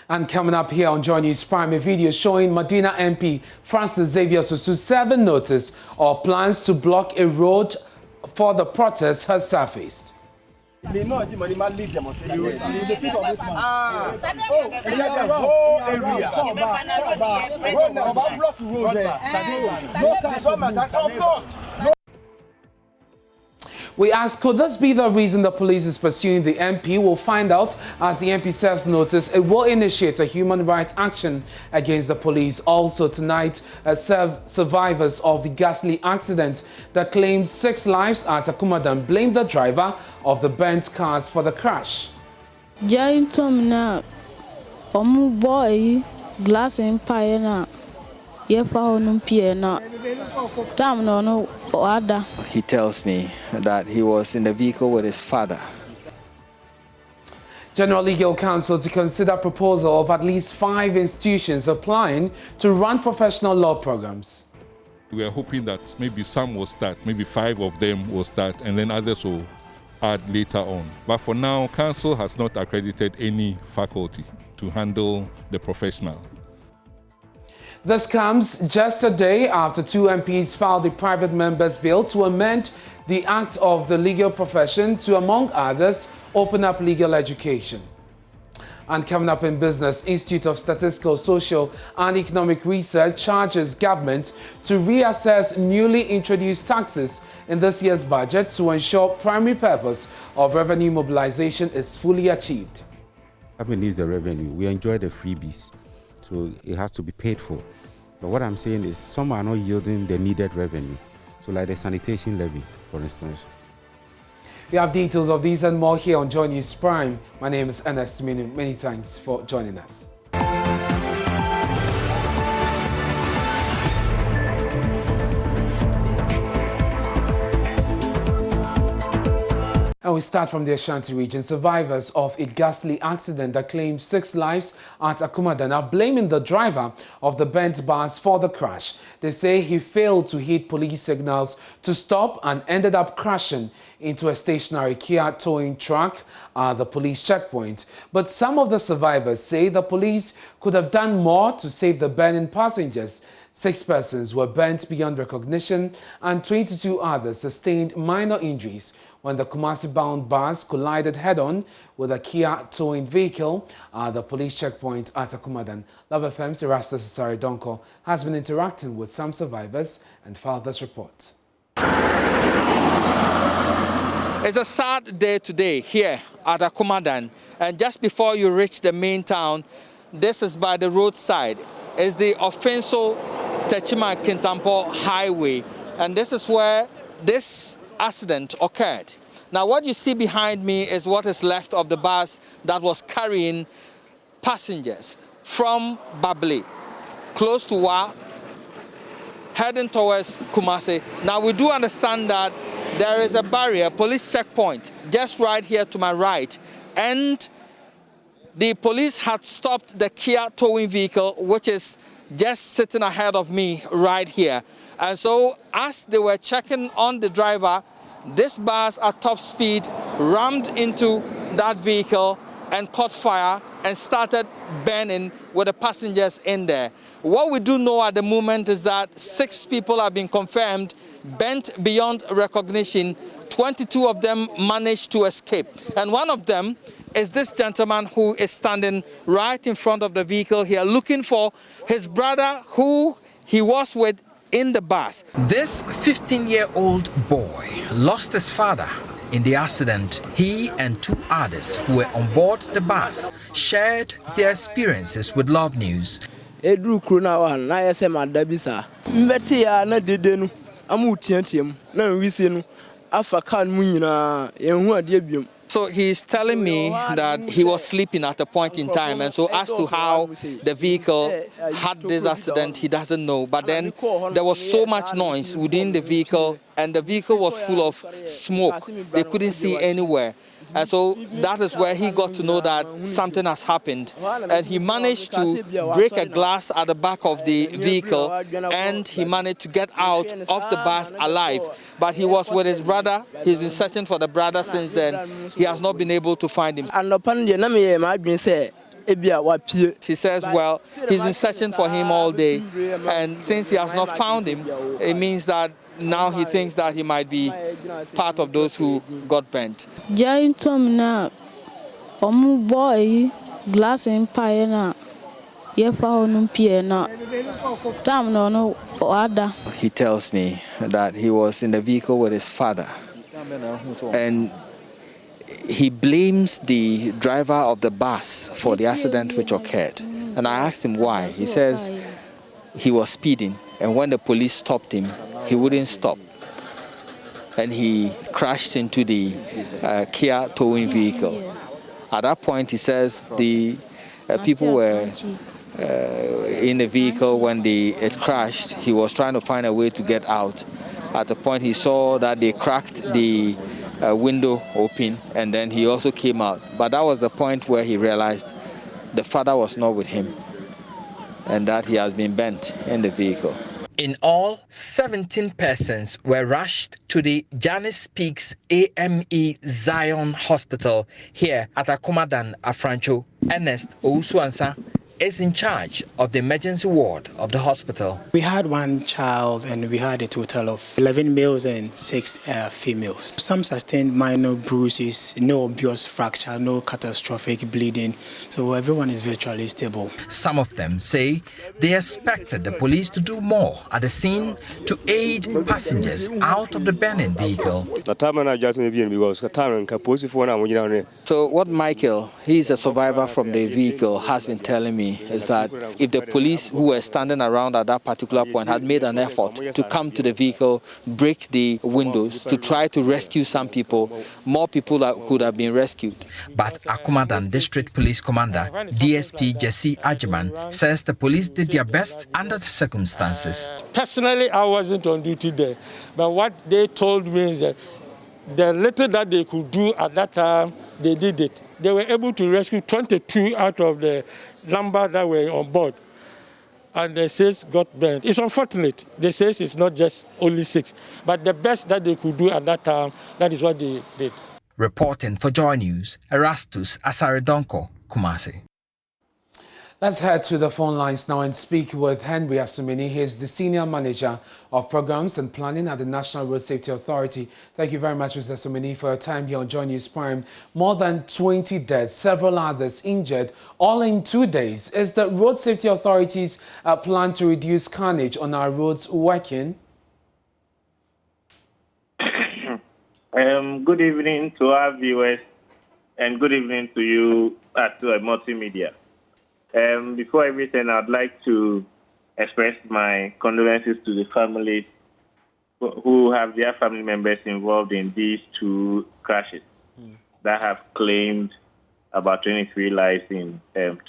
And coming up here on Joy News Prime, a video showing Medina MP Francis Xavier Susu 7 notice of plans to block a road for the protest has surfaced. We asked, could this be the reason the police is pursuing the MP? We'll find out as the MP serves notice. It will initiate a human rights action against the police. Also tonight, survivors of the ghastly accident that claimed 6 lives at Akumadan blamed the driver of the burnt cars for the crash. Boy, glass in pie. He tells me that he was in the vehicle with his father. General Legal Counsel to consider proposal of at least 5 institutions applying to run professional law programs. We are hoping that maybe some will start, maybe 5 of them will start, and then others will add later on. But for now, Council has not accredited any faculty to handle the professional. This comes just a day after 2 MPs filed a private members' bill to amend the Act of the Legal Profession to, among others, open up legal education. And coming up in business, Institute of Statistical, Social and Economic Research charges government to reassess newly introduced taxes in this year's budget to ensure primary purpose of revenue mobilization is fully achieved. Government needs the revenue. We enjoy the freebies, so it has to be paid for. But what I'm saying is some are not yielding the needed revenue. So like the sanitation levy, for instance. We have details of these and more here on Joy News Prime. My name is Ernest Minu. Many thanks for joining us. And we start from the Ashanti region. Survivors of a ghastly accident that claimed 6 lives at Akumadan are blaming the driver of the bent bars for the crash. They say he failed to heed police signals to stop and ended up crashing into a stationary Kia towing truck at the police checkpoint. But some of the survivors say the police could have done more to save the burning passengers. 6 persons were burnt beyond recognition and 22 others sustained minor injuries when the Kumasi-bound bus collided head-on with a Kia towing vehicle at the police checkpoint at Akumadan. Love FM's Erastus Cesare Donko has been interacting with some survivors and filed this report. It's a sad day today here at Akumadan, and just before you reach the main town, this is by the roadside. It's the Offenso Techima Kintampo Highway, and this is where this accident occurred. Now what you see behind me is what is left of the bus that was carrying passengers from Babli, close to Wa, heading towards Kumasi. Now we do understand that there is a barrier, police checkpoint, just right here to my right, and the police had stopped the Kia towing vehicle, which is just sitting ahead of me right here. And so as they were checking on the driver, this bus at top speed rammed into that vehicle and caught fire and started burning with the passengers in there. What we do know at the moment is that 6 people have been confirmed burnt beyond recognition. 22 of them managed to escape. And one of them is this gentleman who is standing right in front of the vehicle here looking for his brother who he was with in the bus. This 15-year-old boy lost his father in the accident. He and 2 others who were on board the bus shared their experiences with Love News. Edru krona wa na yese madabisa mbeti ya na dedenu amu tiantiam na wisi no afa kan mu nyina yenhu ade biom. So he's telling me that he was sleeping at a point in time, and so as to how the vehicle had this accident, he doesn't know. But then there was so much noise within the vehicle, and the vehicle was full of smoke. They couldn't see anywhere. And so that is where he got to know that something has happened. And he managed to break a glass at the back of the vehicle, and he managed to get out of the bus alive. But he was with his brother. He's been searching for the brother since then. He has not been able to find him. She says, well, he's been searching for him all day, and since he has not found him, it means that now he thinks that he might be part of those who got burnt. Giant Tom now, boy, glass in pie na. He tells me that he was in the vehicle with his father, and he blames the driver of the bus for the accident which occurred. And I asked him why. He says he was speeding, and when the police stopped him, he wouldn't stop. And he crashed into the Kia towing vehicle. At that point, he says the people were in the vehicle when it crashed. He was trying to find a way to get out. At the point, he saw that they cracked the window open, and then he also came out. But that was the point where he realized the father was not with him and that he has been bent in the vehicle. In all, 17 persons were rushed to the Janice Peaks AME Zion Hospital here at Akumadan, Afrancho. Ernest Ousuansa is in charge of the emergency ward of the hospital. We had one child and we had a total of 11 males and 6 females. Some sustained minor bruises, no obvious fracture, no catastrophic bleeding, so everyone is virtually stable. Some of them say they expected the police to do more at the scene to aid passengers out of the burning vehicle. So what Michael, he's a survivor from the vehicle, has been telling me is that if the police who were standing around at that particular point had made an effort to come to the vehicle, break the windows to try to rescue some people, more people could have been rescued. But Akumadan District Police Commander DSP Jesse Ajiman says the police did their best under the circumstances. Personally, I wasn't on duty there, but what they told me is that the little that they could do at that time, they did it. They were able to rescue 22 out of the number that were on board, and the 6 got burnt. It's unfortunate. They say it's not just only 6, but the best that they could do at that time, that is what they did. Reporting for Joy News, Erastus Asaredonko, Kumasi. Let's head to the phone lines now and speak with Henry Asumini. He is the Senior Manager of Programs and Planning at the National Road Safety Authority. Thank you very much, Mr. Asumini, for your time here on Joy News Prime. More than 20 dead, several others injured, all in 2 days. Is the Road Safety Authority's plan to reduce carnage on our roads working? Good evening to our viewers, and good evening to you at Multimedia. Before everything, I'd like to express my condolences to the families who have their family members involved in these 2 crashes that have claimed about 23 lives in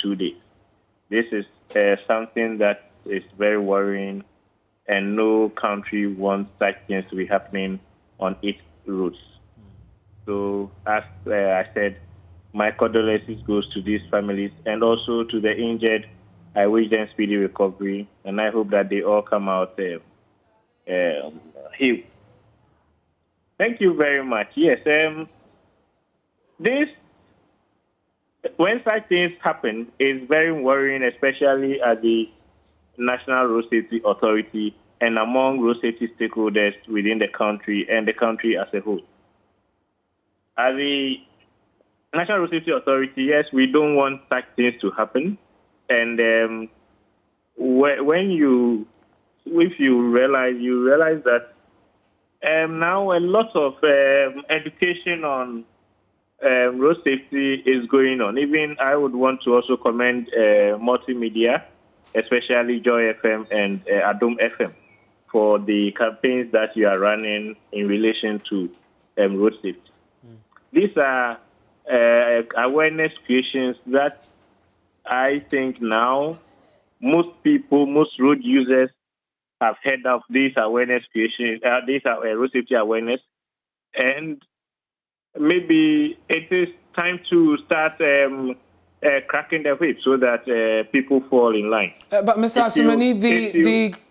2 days. This is something that is very worrying, and no country wants such things to be happening on its roads. So, as I said, my condolences goes to these families, and also to the injured. I wish them speedy recovery, and I hope that they all come out healed. Thank you very much. Yes, when such things happen, is very worrying, especially at the National Road Safety Authority and among road safety stakeholders within the country and the country as a whole. At the National Road Safety Authority, yes, we don't want such things to happen. And if you realize that now a lot of education on road safety is going on. Even I would want to also commend Multimedia, especially Joy FM and Adom FM, for the campaigns that you are running in relation to road safety. These are awareness creations that I think now most people, most road users have heard of these awareness creations, these are road safety awareness, and maybe it is time to start cracking the whip so that people fall in line. But Mr. Asumani,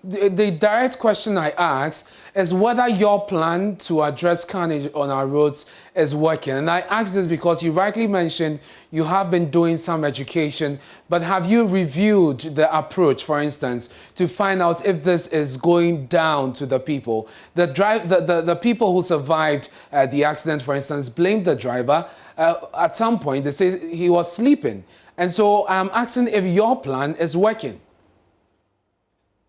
the direct question I asked is whether your plan to address carnage on our roads is working. And I ask this because you rightly mentioned you have been doing some education, but have you reviewed the approach, for instance, to find out if this is going down to the people? The people who survived the accident, for instance, blamed the driver. At some point, they say he was sleeping. And so I'm asking if your plan is working.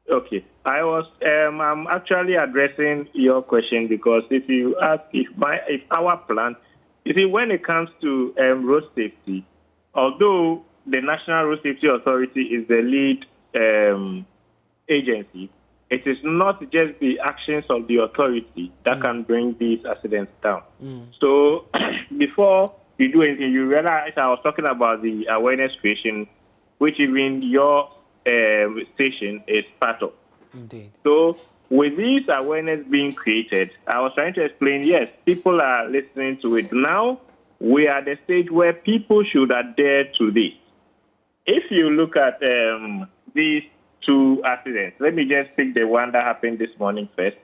Okay. I'm actually addressing your question because if you ask if our plan, you see, when it comes to road safety, although the National Road Safety Authority is the lead agency, it is not just the actions of the authority that can bring these accidents down. So before you do anything, you realize I was talking about the awareness creation, which even your station is part of. Indeed. So with this awareness being created, I was trying to explain, yes, people are listening to it. Now we are at the stage where people should adhere to this. If you look at these two accidents, let me just pick the one that happened this morning first.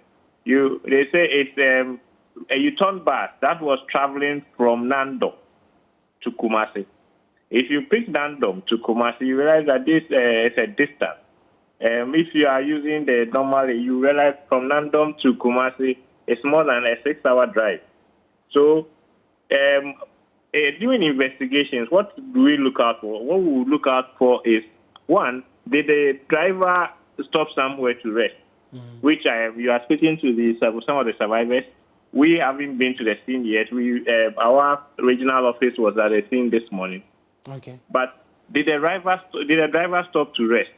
They say it's a U-turn bus that was traveling from Nandom to Kumasi. If you pick Nandom to Kumasi, you realize that this is a distance. If you are using the normal, you realize from Nandom to Kumasi, it's more than a 6-hour drive. So, doing investigations, what do we look out for? What we look out for is, one, did the driver stop somewhere to rest? Which you are speaking to some of the survivors. We haven't been to the scene yet. Our regional office was at the scene this morning. Okay. But did the driver stop to rest?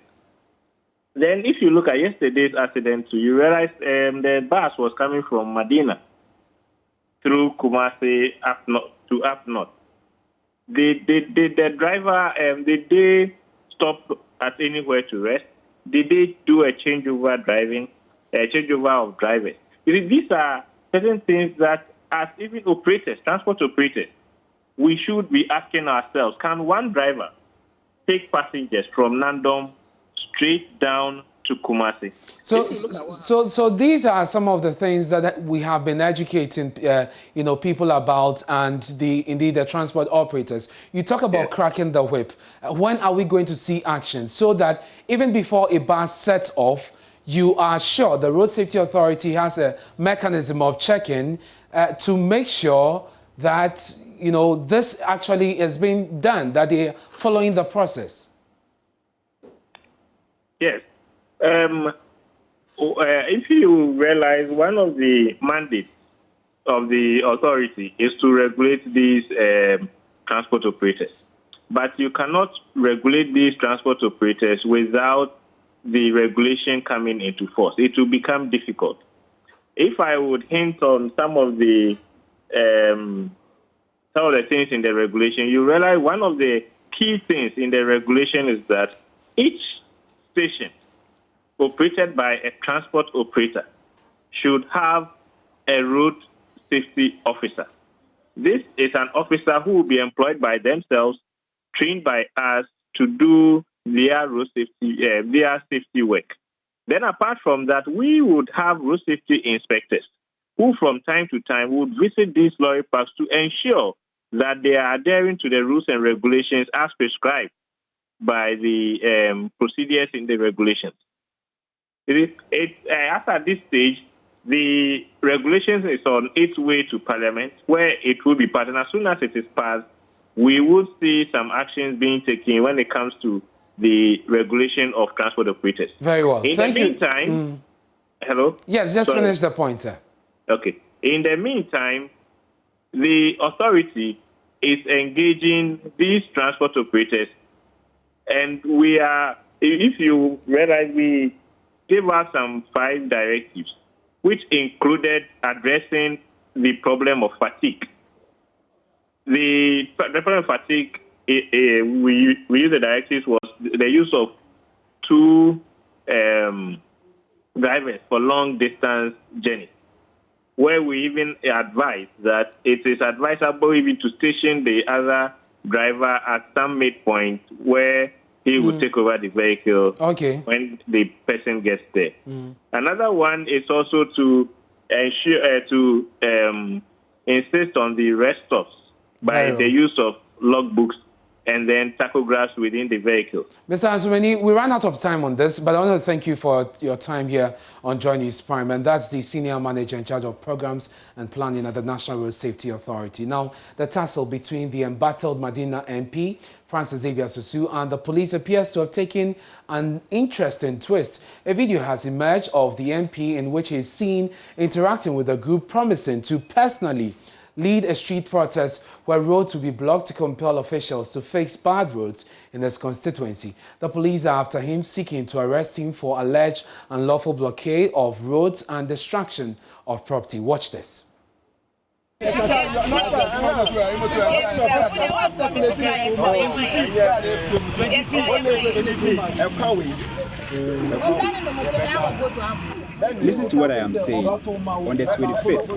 Then, if you look at yesterday's accident, you realize the bus was coming from Medina through Kumasi up north. Did the driver did they stop at anywhere to rest? Did they do a changeover of drivers? These are certain things that, as even operators, transport operators, we should be asking ourselves: can one driver take passengers from Nandom straight down to Kumasi? So these are some of the things that we have been educating, people about, and indeed the transport operators. You talk about cracking the whip. When are we going to see action so that even before a bus sets off, you are sure the Road Safety Authority has a mechanism of checking to make sure that this actually is being done, that they are following the process? Yes. If you realize, one of the mandates of the authority is to regulate these transport operators. But you cannot regulate these transport operators without the regulation coming into force. It will become difficult. If I would hint on some of the things in the regulation, you realize one of the key things in the regulation is that each station operated by a transport operator should have a road safety officer. This is an officer who will be employed by themselves, trained by us to do their road safety work. Then apart from that, we would have road safety inspectors who from time to time would visit these lorry parks to ensure that they are adhering to the rules and regulations as prescribed by the procedures in the regulations. As at this stage, the regulations is on its way to Parliament, where it will be passed. And as soon as it is passed, we will see some actions being taken when it comes to the regulation of transport operators. Very well. Thank you. In the meantime, hello? Yes, just finish the point, sir. Okay. In the meantime, the authority is engaging these transport operators, and we are, if you realize, we gave out some 5 directives, which included addressing the problem of fatigue. The problem of fatigue, we use the directives was the use of 2 drivers for long distance journeys, where we even advise that it is advisable even to station the other driver at some midpoint where he would take over the vehicle when the person gets there. Another one is also to ensure insist on the rest stops by the use of logbooks and then tachographs within the vehicle. Mr. Ansumeni, we ran out of time on this, but I want to thank you for your time here on Joy News Prime, and that's the Senior Manager in charge of Programs and Planning at the National Road Safety Authority. Now, the tussle between the embattled Medina MP, Francis Xavier Susu, and the police appears to have taken an interesting twist. A video has emerged of the MP in which he is seen interacting with a group promising to personally lead a street protest where roads will be blocked to compel officials to fix bad roads in his constituency. The police are after him, seeking to arrest him for alleged unlawful blockade of roads and destruction of property. Watch this. Listen to what I am saying. On the 25th,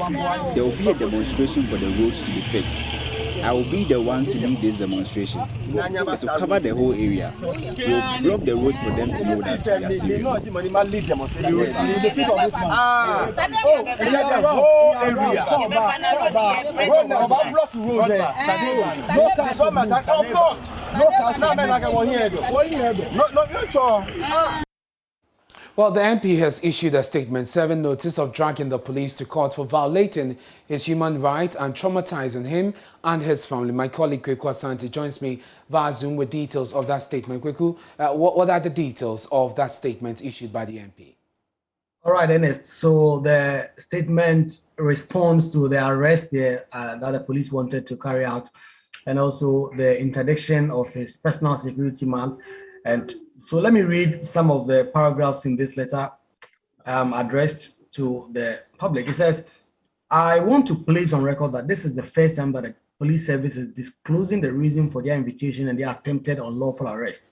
there will be a demonstration for the roads to be fixed. I will be the one to lead this demonstration. It will cover the whole area. We will block the roads for them to know that we are serious. Well, the MP has issued a statement serving notice of dragging the police to court for violating his human rights and traumatizing him and his family. My colleague Kweku Asante joins me via Zoom with details of that statement. Kweku, what are the details of that statement issued by the MP? All right, Ernest. So the statement responds to the arrest that the police wanted to carry out, and also the interdiction of his personal security man. And so let me read some of the paragraphs in this letter addressed to the public. It says, I want to place on record that this is the first time that the police service is disclosing the reason for their invitation and their attempted unlawful arrest.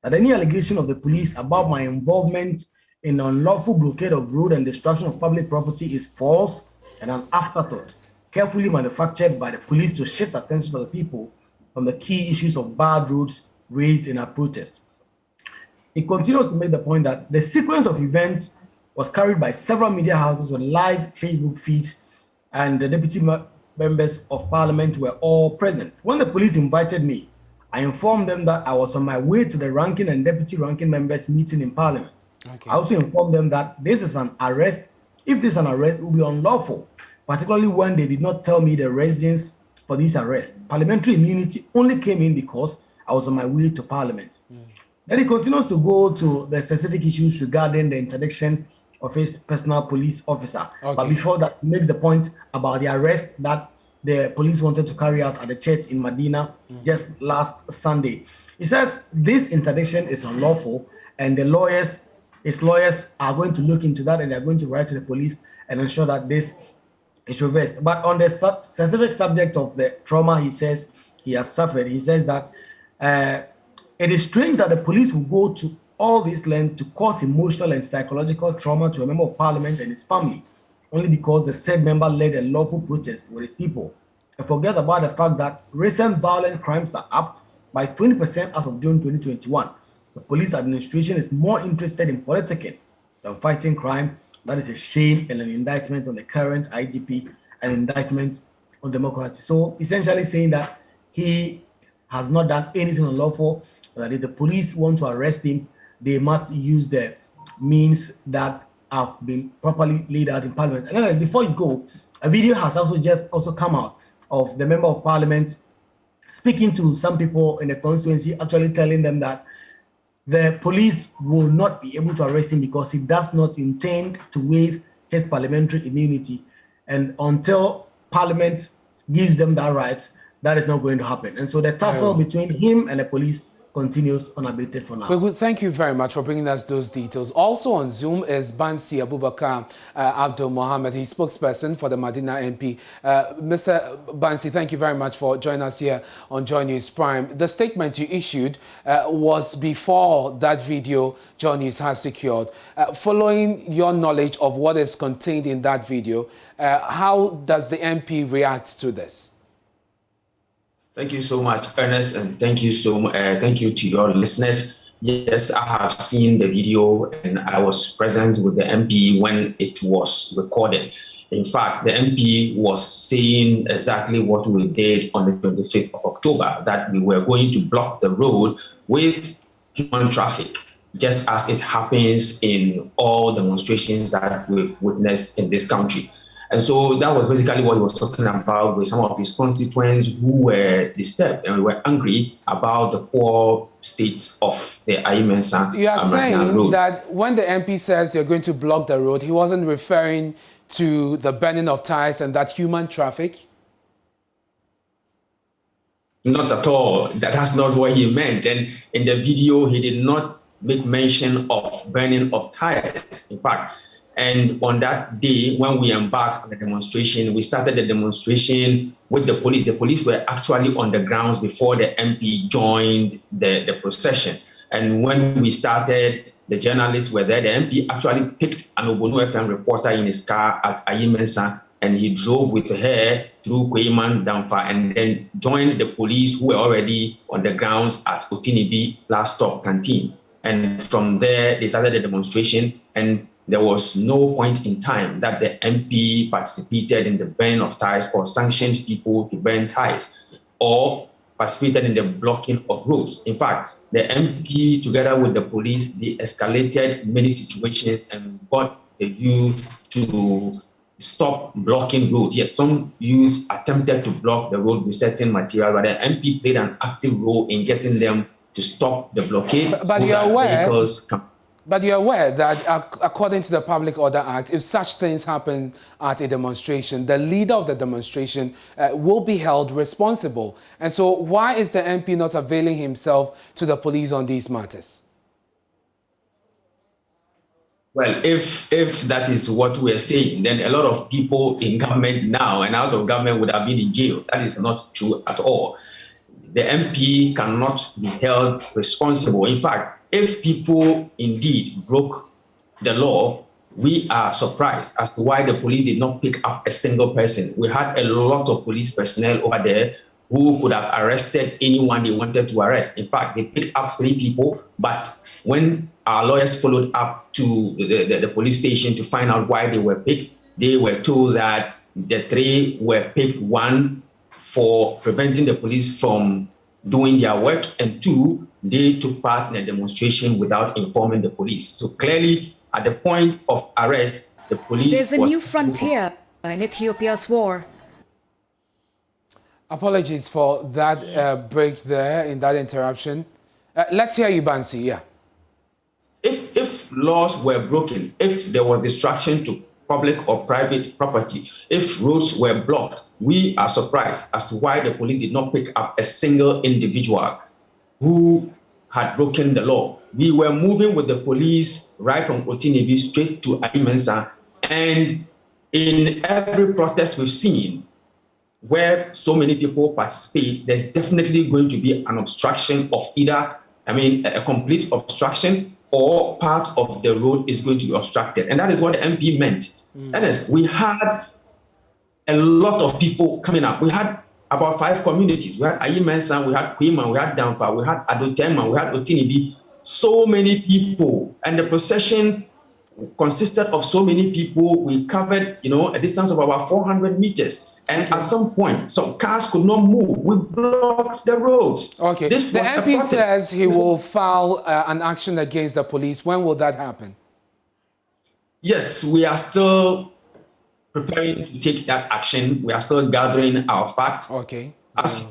That any allegation of the police about my involvement in unlawful blockade of road and destruction of public property is false and an afterthought, carefully manufactured by the police to shift attention of the people from the key issues of bad roads raised in our protest. It continues to make the point that the sequence of events was carried by several media houses with live Facebook feeds, and the deputy members of parliament were all present. When the police invited me, I informed them that I was on my way to the ranking and deputy ranking members meeting in parliament. I also informed them that this is an arrest. If this is an arrest, it will be unlawful, particularly when they did not tell me the reasons for this arrest. Parliamentary immunity only came in because I was on my way to parliament. Then he continues to go to the specific issues regarding the interdiction of his personal police officer. But before that, he makes the point about the arrest that the police wanted to carry out at the church in Medina just last Sunday. He says this interdiction is unlawful, and his lawyers are going to look into that, and they're going to write to the police and ensure that this is reversed. But on the specific subject of the trauma he says he has suffered, he says that it is strange that the police will go to all this length to cause emotional and psychological trauma to a member of parliament and his family, only because the said member led a lawful protest with his people. And forget about the fact that recent violent crimes are up by 20% as of June 2021. The police administration is more interested in politicking than fighting crime. That is a shame and an indictment on the current IGP, an indictment on democracy. So essentially saying that he has not done anything unlawful, that if the police want to arrest him, they must use the means that have been properly laid out in parliament. And then before you go, a video has also come out of the member of parliament speaking to some people in the constituency, actually telling them that the police will not be able to arrest him because he does not intend to waive his parliamentary immunity. And until parliament gives them that right, that is not going to happen. And so the tussle between him and the police continues unabated for now. Well, thank you very much for bringing us those details. Also on Zoom is Bansi Abubakar Abdul Mohammed, he's spokesperson for the Medina MP. Mr. Bansi, thank you very much for joining us here on Joy News Prime. The statement you issued was before that video Joy News has secured. Following your knowledge of what is contained in that video, how does the MP react to this? Thank you so much, Ernest, and thank you thank you to your listeners. Yes, I have seen the video, and I was present with the MP when it was recorded. In fact, the MP was saying exactly what we did on the 25th of October, that we were going to block the road with human traffic, just as it happens in all demonstrations that we've witnessed in this country. And so that was basically what he was talking about with some of his constituents who were disturbed and were angry about the poor state of the Ayimensa road. You are saying that when the MP says they're going to block the road, he wasn't referring to the burning of tires and that human traffic? Not at all. That's not what he meant. And in the video, he did not make mention of burning of tires. In fact, and on that day, when we embarked on the demonstration, we started the demonstration with the police. The police were actually on the grounds before the MP joined the procession. And when we started, the journalists were there. The MP actually picked an Obono FM reporter in his car at Ayimensa, and he drove with her through Kweiman Damfa and then joined the police who were already on the grounds at Otinibi Last Stop Canteen. And from there, they started the demonstration, and there was no point in time that the MP participated in the burning of tires or sanctioned people to burn tires or participated in the blocking of roads. In fact, the MP, together with the police, they escalated many situations and got the youth to stop blocking roads. Yes, some youth attempted to block the road with certain material, but the MP played an active role in getting them to stop the blockade. But you're aware that according to the Public Order Act, if such things happen at a demonstration, the leader of the demonstration will be held responsible. And so why is the MP not availing himself to the police on these matters? Well, if that is what we're saying, then a lot of people in government now and out of government would have been in jail. That is not true at all. The MP cannot be held responsible. In fact, if people indeed broke the law, we are surprised as to why the police did not pick up a single person. We had a lot of police personnel over there who could have arrested anyone they wanted to arrest. In fact, they picked up 3 people, but when our lawyers followed up to the police station to find out why they were picked, they were told that the 3 were picked, 1, for preventing the police from doing their work, and 2, they took part in a demonstration without informing the police. So clearly, at the point of arrest, the police... There's a new frontier in Ethiopia's war. Apologies for that break there, in that interruption. Let's hear you, Bansi, yeah. If laws were broken, if there was destruction to public or private property, if roads were blocked, we are surprised as to why the police did not pick up a single individual who had broken the law. We were moving with the police right from Otinibi straight to Ayimensa, and in every protest we've seen where so many people participate, there's definitely going to be an obstruction of either, a complete obstruction, or part of the road is going to be obstructed. And that is what the MP meant. That is, we had a lot of people coming up. We had about 5 communities. We had Ayimensa, we had Kweiman, we had Damfa, we had Adotema, we had Otinibi. So many people. And the procession consisted of so many people. We covered, a distance of about 400 meters. And at some point, some cars could not move. We blocked the roads. Okay. The MP says he will file an action against the police. When will that happen? Yes, we are still preparing to take that action. We are still gathering our facts. Okay. As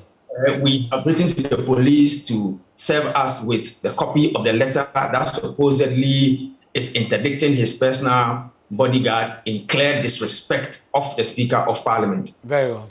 we have written to the police to serve us with the copy of the letter that supposedly is interdicting his personal bodyguard in clear disrespect of the Speaker of Parliament. Very well.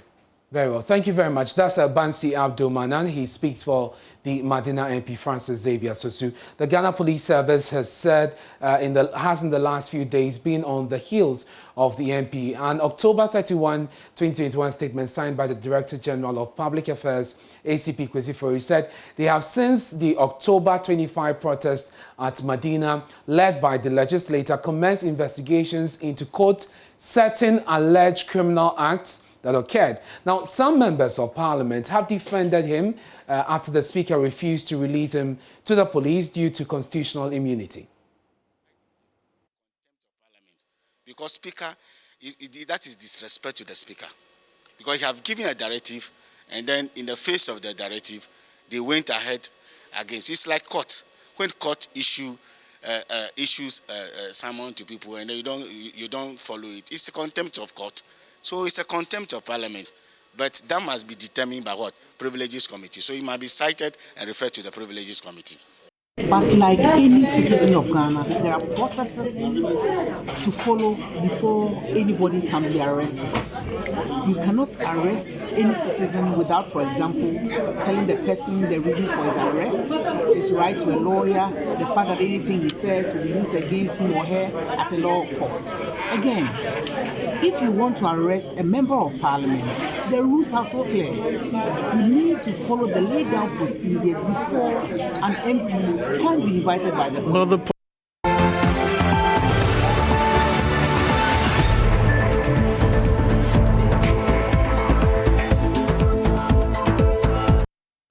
Very well. Thank you very much. That's Bansi Abdul Manan. He speaks for the Madina MP Francis Xavier Sosu. The Ghana Police Service has said in the last few days been on the heels of the MP. An October 31, 2021 statement signed by the Director General of Public Affairs, ACP Kwesi Fori, said they have since the October 25 protest at Madina, led by the legislator, commenced investigations into, quote, certain alleged criminal acts that occurred. Now, some members of parliament have defended him after the speaker refused to release him to the police due to constitutional immunity. Because speaker, that is disrespect to the speaker. Because he have given a directive, and then in the face of the directive, they went ahead against. It's like court. When court issues summon to people and you don't follow it, it's a contempt of court. So it's a contempt of parliament. But that must be determined by what? Privileges Committee. So it must be cited and referred to the Privileges Committee. But like any citizen of Ghana, there are processes to follow before anybody can be arrested. You cannot arrest any citizen without, for example, telling the person the reason for his arrest, his right to a lawyer, the fact that anything he says will be used against him or her at a law court. Again, if you want to arrest a member of parliament, the rules are so clear. You need to follow the laid down procedures before an MP can be invited by the police.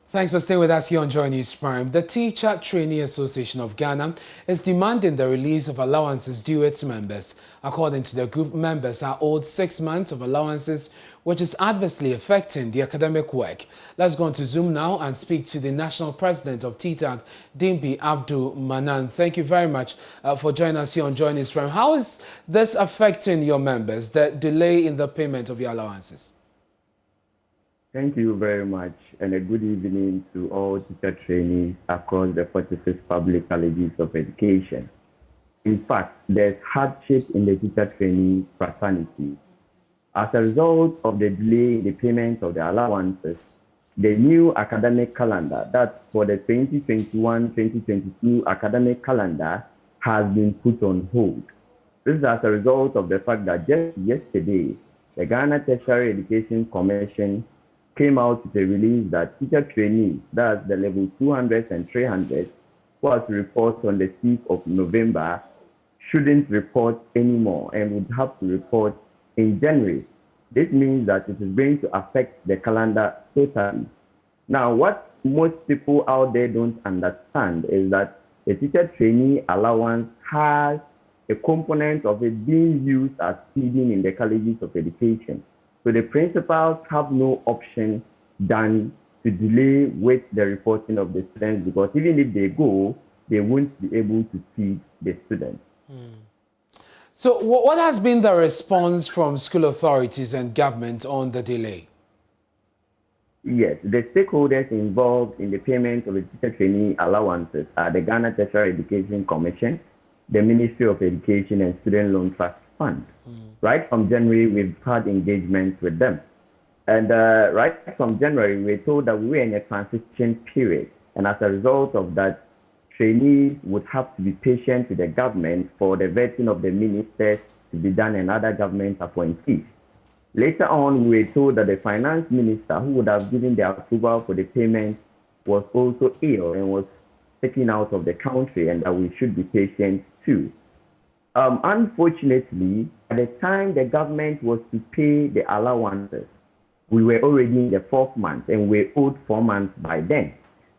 Thanks for staying with us here on Joy News Prime. The Teacher Trainee Association of Ghana is demanding the release of allowances due its members. According to the group, members are owed 6 months of allowances, which is adversely affecting the academic work. Let's go on to Zoom now and speak to the National President of TTAG, Dimbi Abdul Manan. Thank you very much for joining us here on Joy News Prime. How is this affecting your members, the delay in the payment of your allowances? Thank you very much, and a good evening to all teacher trainees across the 46 public colleges of education. In fact, there's hardship in the teacher trainee fraternity. As a result of the delay in the payment of the allowances, the new academic calendar, that's for the 2021-2022 academic calendar, has been put on hold. This is as a result of the fact that just yesterday, the Ghana Tertiary Education Commission came out with a release that teacher trainees, that's the level 200 and 300, who are to report on the 6th of November, shouldn't report anymore and would have to report in January. This means that it is going to affect the calendar totally. Now, what most people out there don't understand is that the teacher trainee allowance has a component of it being used as feeding in the colleges of education. So the principals have no option than to delay with the reporting of the students, because even if they go, they won't be able to feed the students. So what has been the response from school authorities and government on the delay? Yes, the stakeholders involved in the payment of the teacher trainee allowances are the Ghana Tertiary Education Commission, the Ministry of Education, and Student Loan Trust Fund. Right from January, we've had engagements with them. And right from January, we were told that we were in a transition period. And as a result of that, trainees would have to be patient with the government for the vetting of the ministers to be done and other government appointees. Later on, we were told that the finance minister, who would have given the approval for the payment, was also ill and was taken out of the country, and that we should be patient too. Unfortunately, at the time the government was to pay the allowances, we were already in the 4th month and we owed 4 months by then.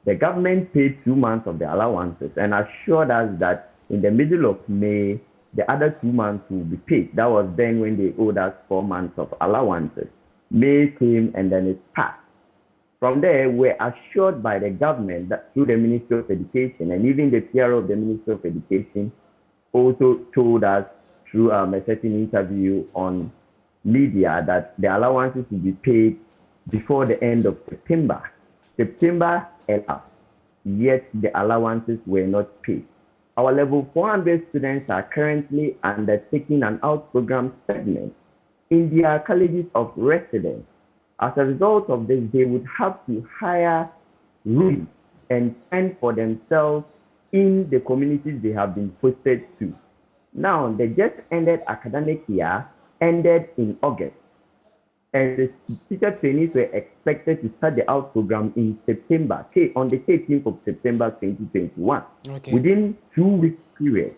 The government paid 2 months of the allowances and assured us that in the middle of May, the other 2 months will be paid. That was then when they owed us 4 months of allowances. May came and then it passed. From there, we're assured by the government that through the Ministry of Education, and even the PRO of the Ministry of Education also told us through a certain interview on media that the allowances will be paid before the end of September. September elapsed, yet the allowances were not paid. Our level 400 students are currently undertaking an out-program segment in their colleges of residence. As a result of this, they would have to hire rooms and fend for themselves in the communities they have been posted to. Now, the just ended academic year ended in August, and the teacher trainees were expected to start the out program in September, on the 13th of September 2021, within 2 weeks period.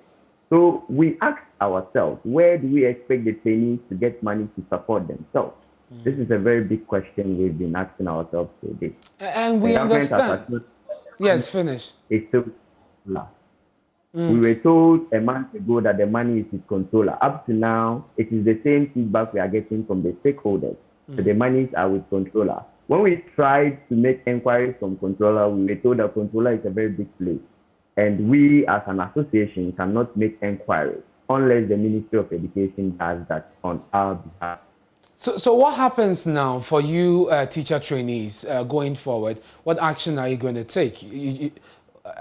So we asked ourselves, where do we expect the trainees to get money to support themselves? This is a very big question we've been asking ourselves today. And we understand. Yes, finish. It's so We were told a month ago that the money is with controller. Up to now, it is the same feedback we are getting from the stakeholders. So the monies are with controller. When we tried to make inquiries from controller, we were told that controller is a very big place. And we as an association cannot make inquiries unless the Ministry of Education does that on our behalf. So what happens now for you teacher trainees going forward? What action are you going to take?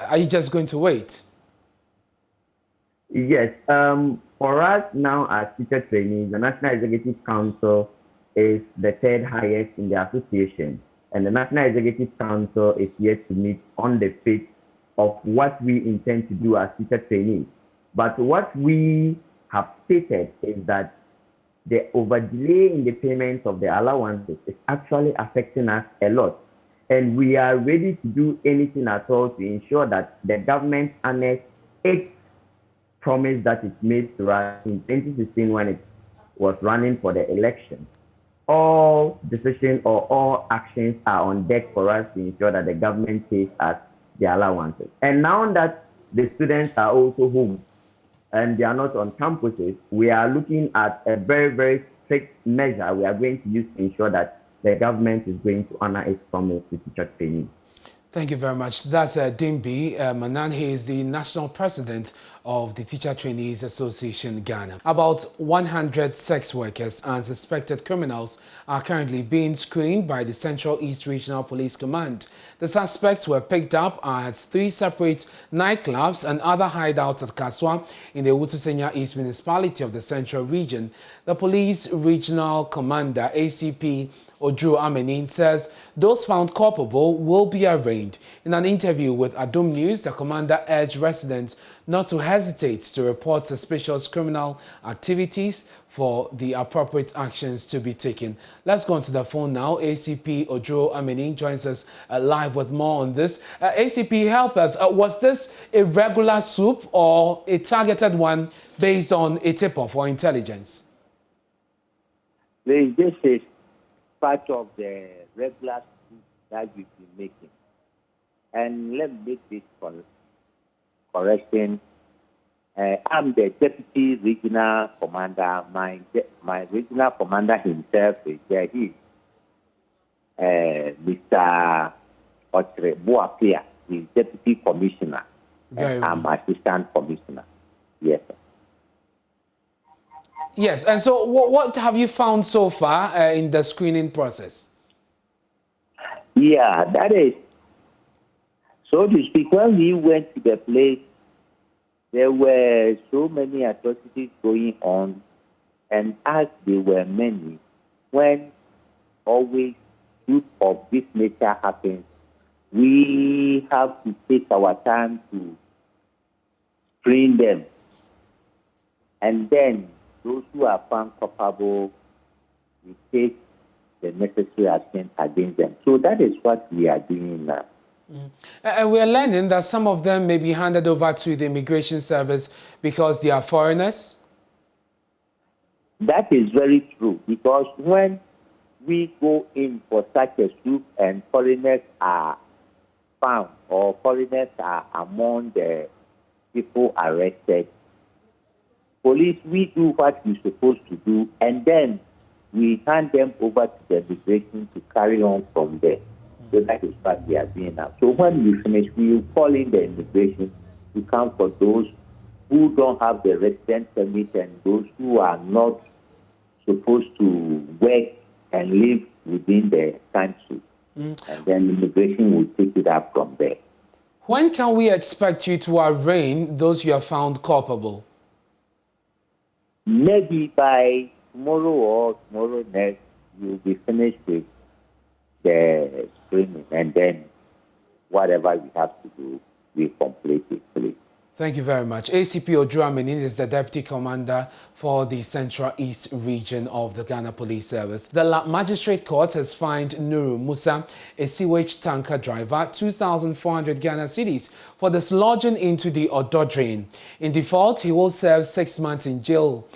Are you just going to wait? Yes. For us now as teacher trainees, the National Executive Council is the third highest in the association. And the National Executive Council is yet to meet on the 5th of what we intend to do as teacher trainees. But what we have stated is that the over-delay in the payments of the allowances is actually affecting us a lot. And we are ready to do anything at all to ensure that the government honors its promise that it made to us in 2016 when it was running for the election. All decisions or all actions are on deck for us to ensure that the government pays us the allowances. And now that the students are also home and they are not on campuses, we are looking at a very, very strict measure we are going to use to ensure that the government is going to honor its promise to teacher training. Thank you very much. That's Dimbi Manan. He is the national president of the Teacher Trainees Association Ghana. About 100 sex workers and suspected criminals are currently being screened by the Central East Regional Police Command. The suspects were picked up at 3 separate nightclubs and other hideouts at Kaswa in the Wutusenya East Municipality of the Central Region. The Police Regional Commander, ACP Odru Amenin, says those found culpable will be arraigned. In an interview with Adom News, the commander urged residents not to hesitate to report suspicious criminal activities for the appropriate actions to be taken. Let's go on to the phone now. ACP Odru Amenin joins us live with more on this. ACP, help us. Was this a regular swoop or a targeted one based on a tip-off or intelligence? This is part of the regular swoop that we've been making. And let me make this correction. I'm the deputy regional commander. My regional commander himself is there. He Mr. Otre Boapia. He's deputy commissioner. And I'm assistant commissioner. Yes, sir. Yes, and so what have you found so far in the screening process? Yeah, that is, so to speak, when we went to the place, there were so many atrocities going on, and as there were many, when always truth of this nature happens, we have to take our time to screen them, and then those who are found culpable, we take the necessary action against them. So that is what we are doing now. And we are learning that some of them may be handed over to the immigration service because they are foreigners. That is very true, because when we go in for such a swoop and foreigners are found or foreigners are among the people arrested, police, we do what we're supposed to do, and then we hand them over to the immigration to carry on from there. So that is what we are doing now. So when we finish, we will call in the immigration to count for those who don't have the resident permit and those who are not supposed to work and live within the country. And then immigration will take it up from there. When can we expect you to arraign those you have found culpable? Maybe by tomorrow or tomorrow next, you'll be finished with the screening, and then whatever we have to do, we complete it, please. Thank you very much. ACP Odru Amenin is the Deputy Commander for the Central East Region of the Ghana Police Service. The Magistrate Court has fined Nuru Musa, a sewage tanker driver, 2,400 Ghana cedis for dislodging into the Odo drain. In default, he will serve 6 months in jail.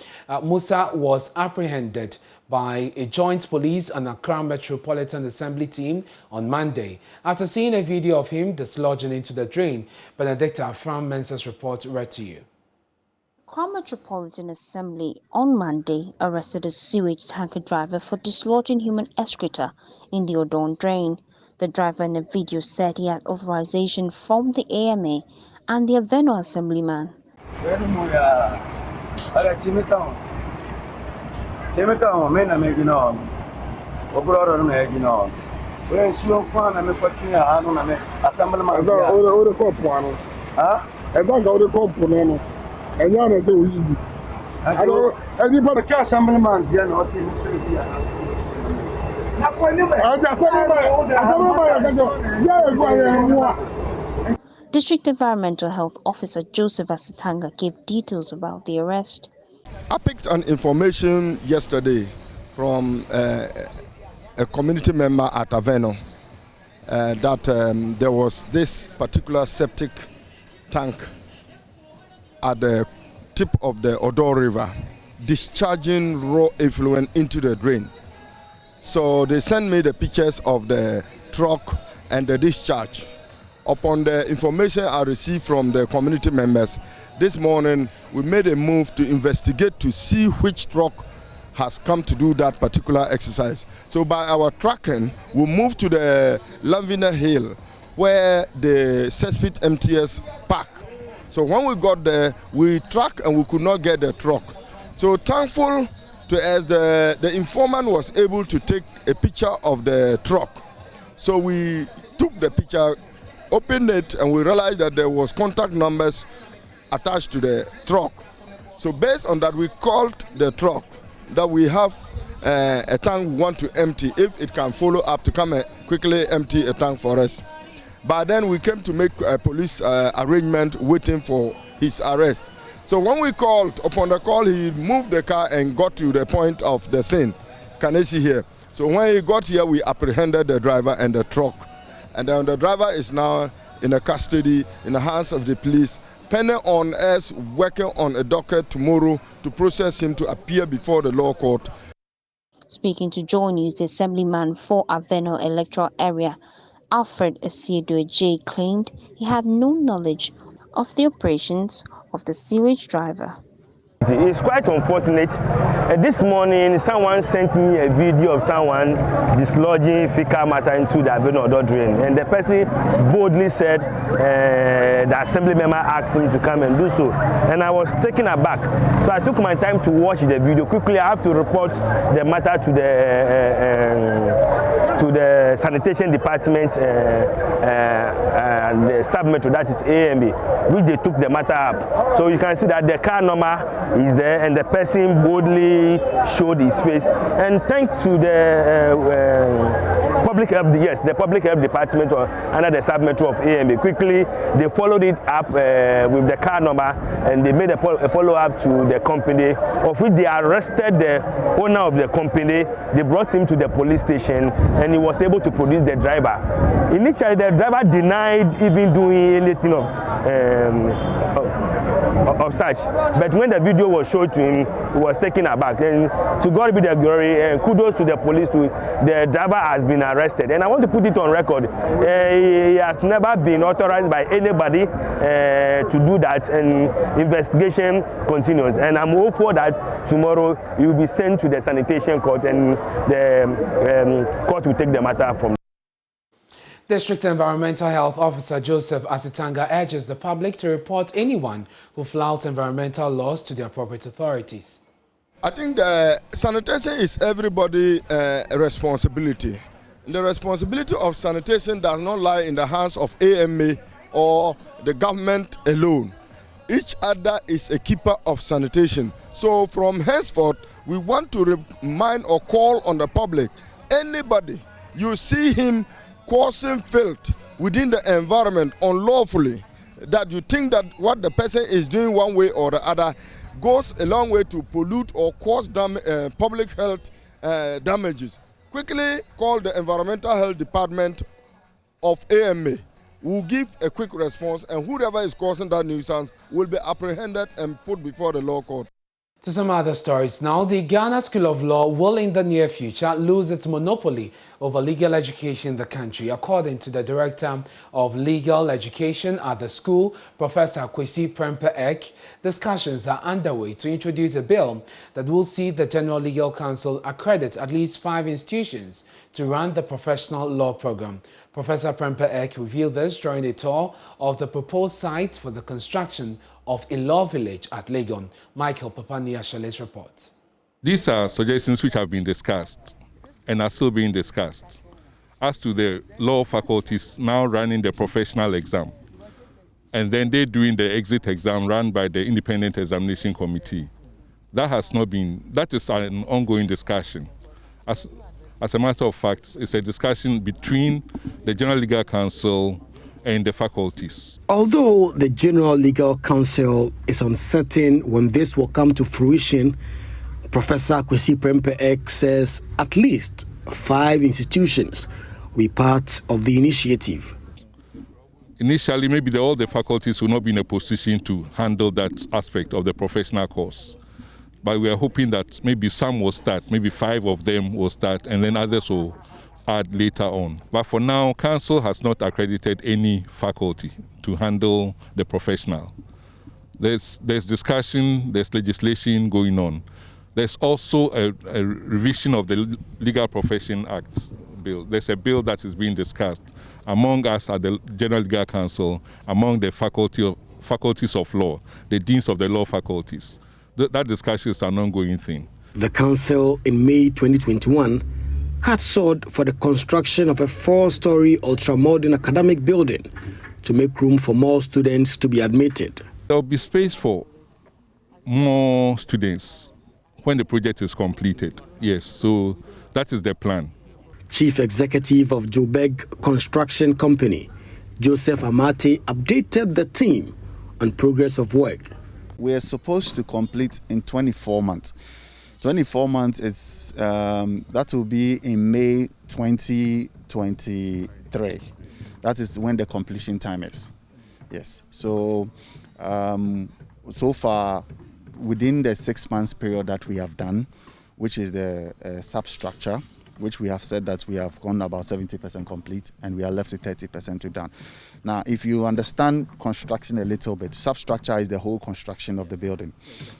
Musa was apprehended by a joint police and Accra Metropolitan Assembly team on Monday. After seeing a video of him dislodging into the drain, Benedicta from Mensah's report read to you. Accra Metropolitan Assembly on Monday arrested a sewage tanker driver for dislodging human excreta in the Odon drain. The driver in the video said he had authorization from the AMA and the Aveno assemblyman. District Environmental Health Officer Joseph Asitanga gave details about the arrest. I picked an information yesterday from a community member at Aveno that there was this particular septic tank at the tip of the Odo River discharging raw effluent into the drain. So they sent me the pictures of the truck and the discharge. Upon the information I received from the community members, this morning we made a move to investigate to see which truck has come to do that particular exercise. So by our tracking, we moved to the Lavina Hill where the Cesspit MTS park. So when we got there, we tracked and we could not get the truck. So thankful to us, the informant was able to take a picture of the truck. So we took the picture, opened it, and we realized that there was contact numbers attached to the truck. So based on that, we called the truck that we have a tank we want to empty, if it can follow up to come and quickly empty a tank for us. But then we came to make a police arrangement waiting for his arrest. So when we called, upon the call, he moved the car and got to the point of the scene. Can you see here? So when he got here, we apprehended the driver and the truck. And then the driver is now in the custody, in the hands of the police, pending on us working on a docket tomorrow to process him to appear before the law court. Speaking to Joy News, the assemblyman for Aveno electoral area, Alfred Esiedo claimed he had no knowledge of the operations of the sewage driver. It's quite unfortunate. This morning, someone sent me a video of someone dislodging fecal matter into the Aveno drain, and the person boldly said the assembly member asked him to come and do so, and I was taken aback. So I took my time to watch the video. Quickly, I have to report the matter to the sanitation department, the sub-metro, that is AMB, which they took the matter up. So you can see that the car number is there, and the person boldly showed his face. And thanks to the public health, yes, the public health department under the sub-metro of AMB, quickly they followed it up with the car number, and they made a follow-up to the company, of which they arrested the owner of the company. They brought him to the police station, and he was able to produce the driver. Initially, the driver denied even doing anything of such, but when the video was showed to him, he was taken aback. And to God be the glory, and kudos to the police. The driver has been arrested, and I want to put it on record. He has never been authorized by anybody to do that, and investigation continues. And I'm hopeful that tomorrow he will be sent to the sanitation court, and the court will take the matter from. District Environmental Health Officer Joseph Asitanga urges the public to report anyone who flouts environmental laws to the appropriate authorities. I think sanitation is everybody's responsibility. The responsibility of sanitation does not lie in the hands of AMA or the government alone. Each other is a keeper of sanitation. So from henceforth, we want to remind or call on the public. Anybody, you see him causing filth within the environment unlawfully, that you think that what the person is doing one way or the other goes a long way to pollute or cause public health damages, quickly call the Environmental Health Department of AMA. We'll give a quick response, and whoever is causing that nuisance will be apprehended and put before the law court. To some other stories now, the Ghana School of Law will in the near future lose its monopoly over legal education in the country. According to the Director of Legal Education at the school, Professor Kwesi Prempeh-Ek, discussions are underway to introduce a bill that will see the General Legal Council accredit at least 5 institutions to run the professional law program. Professor Prempeh-Ek revealed this during a tour of the proposed site for the construction of a law village at Legon. Michael Papani-Ashale's report. These are suggestions which have been discussed and are still being discussed. As to the law faculties now running the professional exam, and then they doing the exit exam run by the Independent Examination Committee. That is an ongoing discussion. As a matter of fact, it's a discussion between the General Legal Council and the faculties. Although the General Legal Council is uncertain when this will come to fruition, Professor Kwesi Prempeh-Ek says at least 5 institutions will be part of the initiative. Initially, maybe all the faculties will not be in a position to handle that aspect of the professional course. But we are hoping that maybe some will start, maybe 5 of them will start, and then others will add later on. But for now, Council has not accredited any faculty to handle the professional. There's discussion, there's legislation going on. There's also a revision of the Legal Profession Act bill. There's a bill that is being discussed among us at the General Legal Council, among the faculties of law, the deans of the law faculties. That discussion is an ongoing thing. The Council in May 2021 had sought for the construction of a 4-story ultramodern academic building to make room for more students to be admitted. There will be space for more students when the project is completed. Yes, so that is the plan. Chief Executive of Joburg Construction Company, Joseph Amate, updated the team on progress of work. We are supposed to complete in 24 months. 24 months is, that will be in May 2023. That is when the completion time is. Yes. So, so far, within the 6 months period that we have done, which is the substructure, which we have said that we have gone about 70% complete and we are left with 30% to done. Now, if you understand construction a little bit, substructure is the whole construction of the building.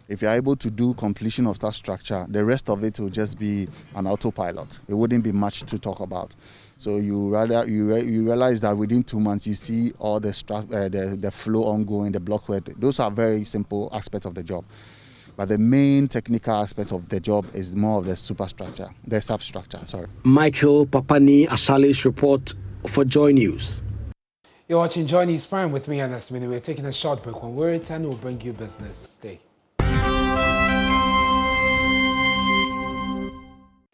If you are able to do completion of substructure, the rest of it will just be an autopilot. It wouldn't be much to talk about. So you realize that within 2 months you see all the flow ongoing, the block work. Those are very simple aspects of the job. But the main technical aspect of the job is more of the substructure. Michael Papani-Ashale's report for Joy News. You're watching Joy News Prime with me, Ernest Mini. We're taking a short break. When we return, we'll bring you business. Stay.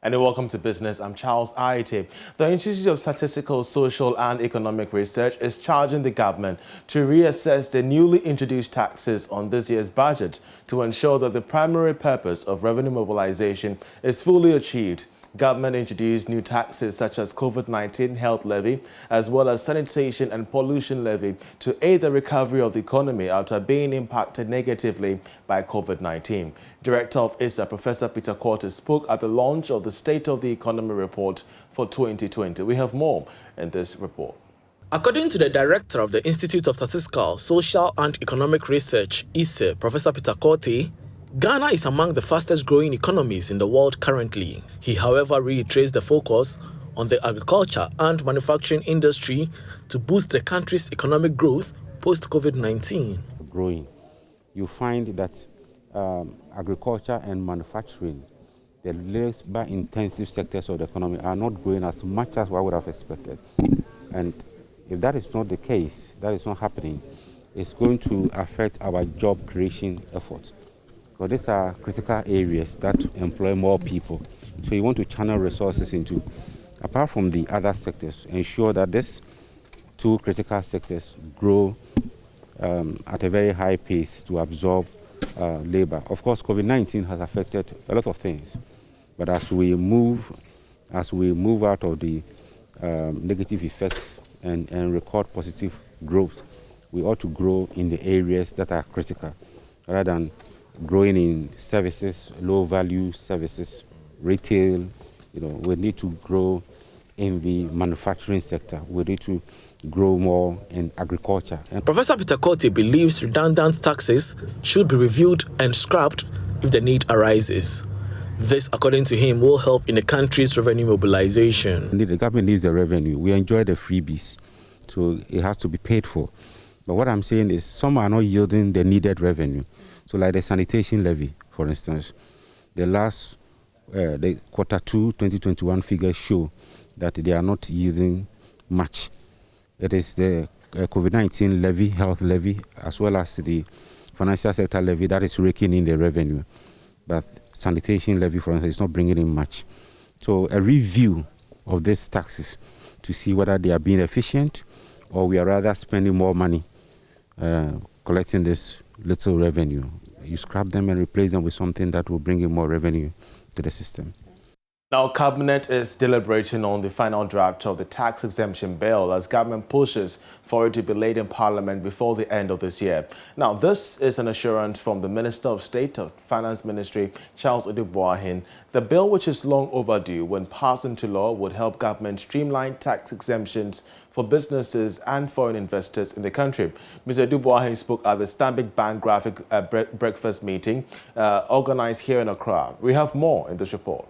And welcome to Business. I'm Charles Aite. The Institute of Statistical, Social and Economic Research is charging the government to reassess the newly introduced taxes on this year's budget to ensure that the primary purpose of revenue mobilization is fully achieved. Government introduced new taxes such as COVID-19 health levy as well as sanitation and pollution levy to aid the recovery of the economy after being impacted negatively by COVID-19. Director of ISA, Professor Peter Quarter, spoke at the launch of the State of the Economy report for 2020. We have more in this report. According to the Director of the Institute of Statistical, Social and Economic Research, ISA, Professor Peter Quarter, Ghana is among the fastest growing economies in the world currently. He, however, reiterates the focus on the agriculture and manufacturing industry to boost the country's economic growth post-COVID-19. Growing, you find that agriculture and manufacturing, the labor-intensive sectors of the economy, are not growing as much as one would have expected. And if that is not the case, that is not happening, it's going to affect our job creation efforts. Because these are critical areas that employ more people. So you want to channel resources into, apart from the other sectors, ensure that these 2 critical sectors grow at a very high pace to absorb labor. Of course, COVID-19 has affected a lot of things. But as we move out of the negative effects and record positive growth, we ought to grow in the areas that are critical rather than growing in services, low-value services, retail. We need to grow in the manufacturing sector. We need to grow more in agriculture. Professor Peter Korte believes redundant taxes should be reviewed and scrapped if the need arises. This, according to him, will help in the country's revenue mobilization. The government needs the revenue. We enjoy the freebies, so it has to be paid for. But what I'm saying is some are not yielding the needed revenue. So like the sanitation levy, for instance, the last the quarter 2 2021 figures show that they are not yielding much. It is the COVID-19 levy, health levy, as well as the financial sector levy that is raking in the revenue. But sanitation levy, for instance, is not bringing in much. So a review of these taxes to see whether they are being efficient or we are rather spending more money collecting this little revenue. You scrap them and replace them with something that will bring in more revenue to the system. Now, Cabinet is deliberating on the final draft of the tax exemption bill as government pushes for it to be laid in Parliament before the end of this year. Now, this is an assurance from the Minister of State of Finance Ministry, Charles Oduboahin. The bill, which is long overdue, when passed into law, would help government streamline tax exemptions for businesses and foreign investors in the country. Mr. Oduboahin spoke at the Stanbic Bank Graphic Breakfast meeting organized here in Accra. We have more in this report.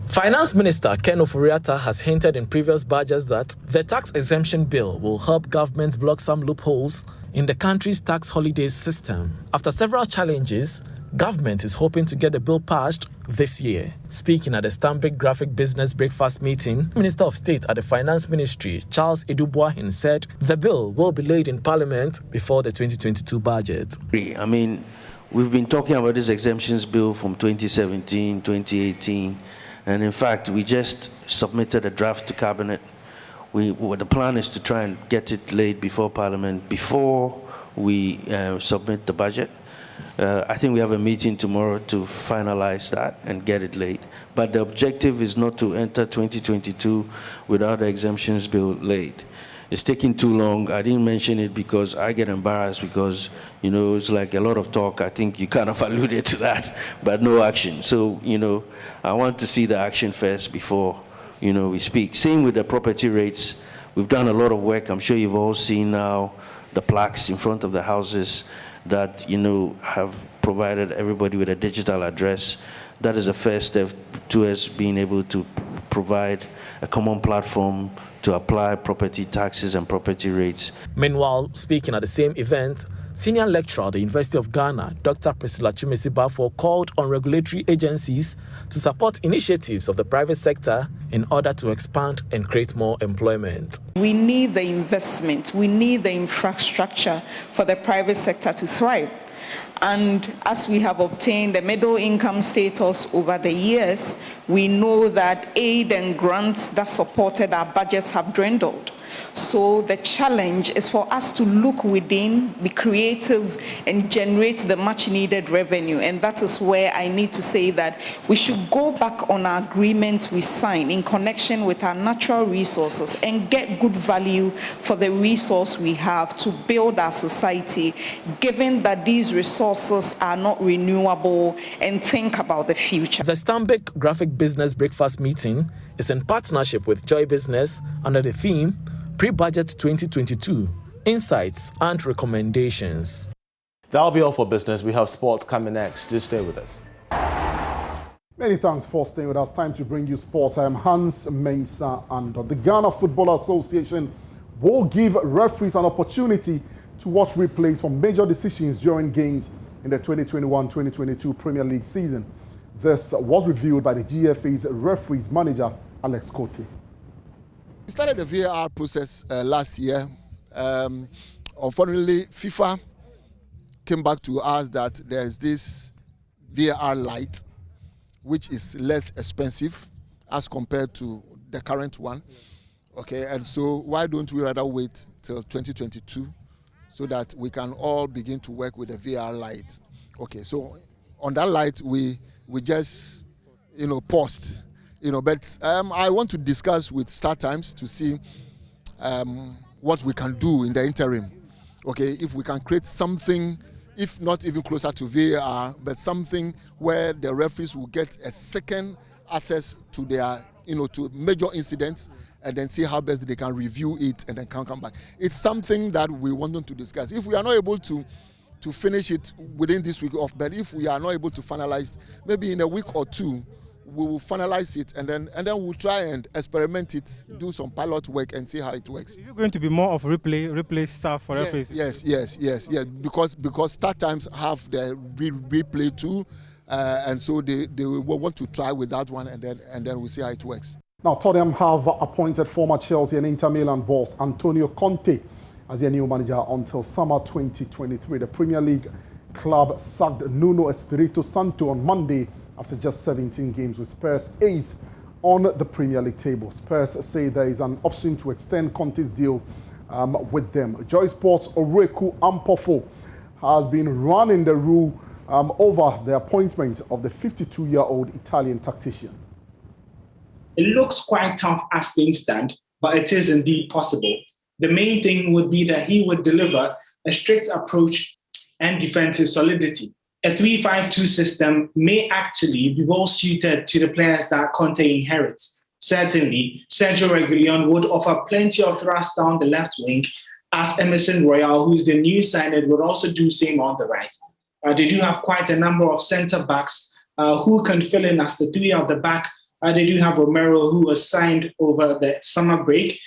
Finance Minister Ken Ofori-Atta has hinted in previous budgets that the tax exemption bill will help government block some loopholes in the country's tax holidays system. After several challenges, government is hoping to get the bill passed this year. Speaking at the Stanbic Graphic Business Breakfast meeting, Minister of State at the Finance Ministry, Charles Oduboahin, said the bill will be laid in Parliament before the 2022 budget. I mean, we've been talking about this exemptions bill from 2017, 2018. And in fact, we just submitted a draft to Cabinet. The plan is to try and get it laid before Parliament, before we submit the budget. I think we have a meeting tomorrow to finalize that and get it laid. But the objective is not to enter 2022 without the exemptions bill laid. It's taking too long. I didn't mention it because I get embarrassed because, it's like a lot of talk. I think you kind of alluded to that, but no action. So, I want to see the action first before, we speak. Same with the property rates. We've done a lot of work. I'm sure you've all seen now the plaques in front of the houses that, have provided everybody with a digital address. That is a first step to us being able to provide a common platform to apply property taxes and property rates. Meanwhile, speaking at the same event, senior lecturer at the University of Ghana, Dr. Priscilla Chumesi-Bafo, called on regulatory agencies to support initiatives of the private sector in order to expand and create more employment. We need the investment, we need the infrastructure for the private sector to thrive. And as we have obtained the middle income status over the years, we know that aid and grants that supported our budgets have dwindled. So the challenge is for us to look within, be creative, and generate the much needed revenue. And that is where I need to say that we should go back on our agreement we signed in connection with our natural resources and get good value for the resource we have to build our society, given that these resources are not renewable, and think about the future. The Stanbic Graphic Business Breakfast meeting is in partnership with Joy Business under the theme Pre-Budget 2022, Insights and Recommendations. That'll be all for business. We have sports coming next. Just stay with us. Many thanks for staying with us. Time to bring you sport. I am Hans Mensah, and the Ghana Football Association will give referees an opportunity to watch replays from major decisions during games in the 2021-2022 Premier League season. This was revealed by the GFA's referees manager, Alex Korte. We started the VAR process last year. Unfortunately, FIFA came back to us that there's this VAR Lite, which is less expensive as compared to the current one. Okay, and so why don't we rather wait till 2022 so that we can all begin to work with the VAR Lite? Okay, so on that Lite, we just, paused. But I want to discuss with StarTimes to see what we can do in the interim. Okay, if we can create something if not even closer to VAR, but something where the referees will get a second access to their, to major incidents, and then see how best they can review it and then come back. It's something that we want them to discuss. If we are not able to finish it within this week off, but if we are not able to finalize, maybe in a week or two, we will finalize it, and then we'll try and experiment it, do some pilot work and see how it works. Is it going to be more of replay stuff for referees? Yes. Because start times have the replay too, and so they will want to try with that one, and then we'll see how it works. Now, Tottenham have appointed former Chelsea and Inter Milan boss Antonio Conte as their new manager until summer 2023. The Premier League club sacked Nuno Espirito Santo on Monday after just 17 games, with Spurs 8th on the Premier League table. Spurs say there is an option to extend Conte's deal with them. Joy Sports' Oreku Ampofo has been running the rule over the appointment of the 52-year-old Italian tactician. It looks quite tough as things stand, but it is indeed possible. The main thing would be that he would deliver a strict approach and defensive solidity. A 3-5-2 system may actually be well suited to the players that Conte inherits. Certainly, Sergio Reguilon would offer plenty of thrust down the left wing, as Emerson Royal, who's the new signing, would also do same on the right. They do have quite a number of centre-backs who can fill in as the three at the back. They do have Romero, who was signed over the summer break.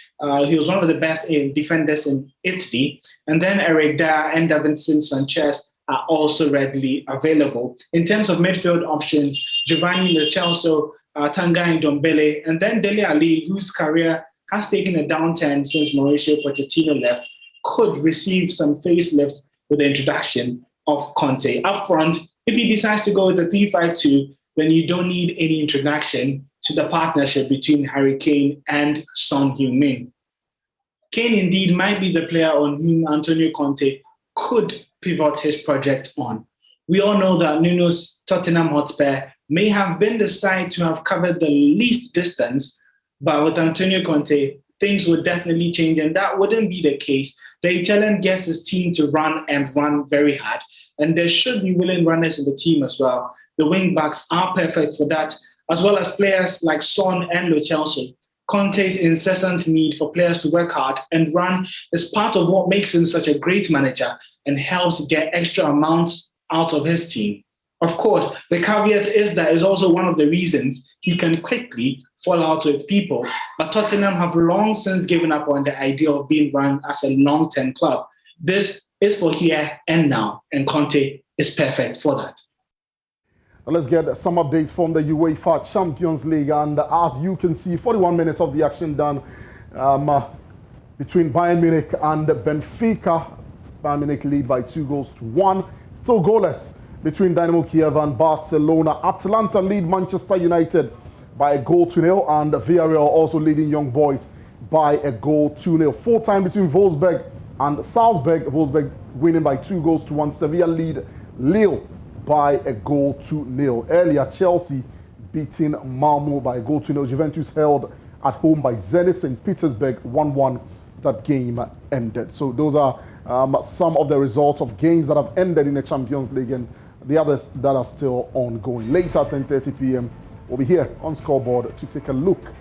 He was one of the best defenders in Italy. And then Eric Dyer and Davinson Sanchez are also readily available. In terms of midfield options, Giovanni Lo Celso, Tanguy Ndombele, and then Dele Alli, whose career has taken a downturn since Mauricio Pochettino left, could receive some facelift with the introduction of Conte. Up front, if he decides to go with the 3-5-2, then you don't need any introduction to the partnership between Harry Kane and Son Heung-min. Kane indeed might be the player on whom Antonio Conte could pivot his project on. We all know that Nuno's Tottenham Hotspur may have been the side to have covered the least distance, but with Antonio Conte, things would definitely change, and that wouldn't be the case. The Italian gets his team to run and run very hard, and there should be willing runners in the team as well. The wing backs are perfect for that, as well as players like Son and Lo Celso. Conte's incessant need for players to work hard and run is part of what makes him such a great manager and helps get extra amounts out of his team. Of course, the caveat is that is also one of the reasons he can quickly fall out with people. But Tottenham have long since given up on the idea of being run as a long-term club. This is for here and now, and Conte is perfect for that. Let's get some updates from the UEFA Champions League, and as you can see, 41 minutes of the action done between Bayern Munich and Benfica. Bayern Munich lead by 2-1. Still goalless between Dynamo Kiev and Barcelona. Atalanta lead Manchester United by 1-0, and Villarreal also leading Young Boys by 2-0. Full time between Wolfsburg and Salzburg. Wolfsburg winning by 2-1. Sevilla lead Lille by 2-0. Earlier, Chelsea beating Malmo by 2-0. Juventus held at home by Zenit St. Petersburg 1-1. That game ended. So those are some of the results of games that have ended in the Champions League, and the others that are still ongoing. Later at 10:30 p.m., we'll be here on Scoreboard to take a look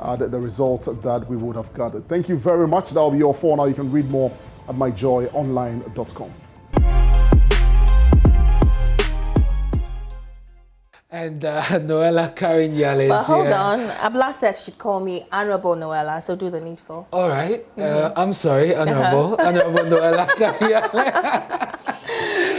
at the results that we would have gathered. Thank you very much. That will be all for now. You can read more at myjoyonline.com. And Noella Karinyale is But hold here. on, Abla says she should call me Honorable Noella, so do the needful. All right. I'm sorry, Honorable. Honorable Noella Karinyale.